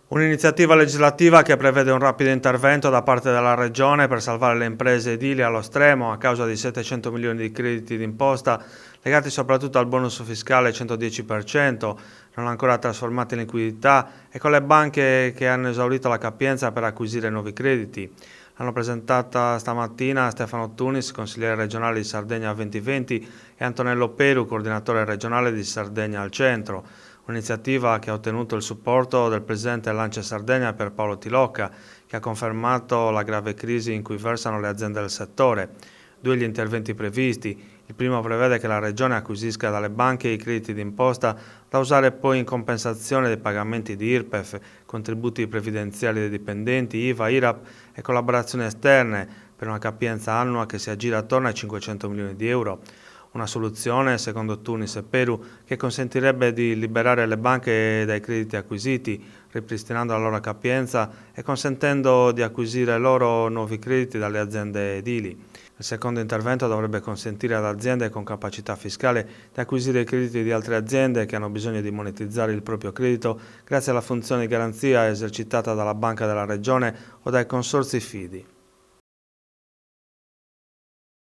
Un'iniziativa legislativa che prevede un rapido intervento da parte della Regione per salvare le imprese edili allo stremo a causa di 700 milioni di crediti d'imposta legati soprattutto al bonus fiscale 110%, non ancora trasformati in liquidità, e con le banche che hanno esaurito la capienza per acquisire nuovi crediti. L'hanno presentata stamattina Stefano Tunis, consigliere regionale di Sardegna 2020, e Antonello Peru, coordinatore regionale di Sardegna al Centro. Un'iniziativa che ha ottenuto il supporto del presidente dell'Ance Sardegna per Paolo Tilocca, che ha confermato la grave crisi in cui versano le aziende del settore. Due gli interventi previsti. Il primo prevede che la Regione acquisisca dalle banche i crediti d'imposta da usare poi in compensazione dei pagamenti di IRPEF, contributi previdenziali dei dipendenti, IVA, IRAP e collaborazioni esterne, per una capienza annua che si aggira attorno ai 500 milioni di euro. Una soluzione, secondo Tunis e Peru, che consentirebbe di liberare le banche dai crediti acquisiti, ripristinando la loro capienza e consentendo di acquisire loro nuovi crediti dalle aziende edili. Il secondo intervento dovrebbe consentire ad aziende con capacità fiscale di acquisire i crediti di altre aziende che hanno bisogno di monetizzare il proprio credito grazie alla funzione di garanzia esercitata dalla Banca della Regione o dai consorzi fidi.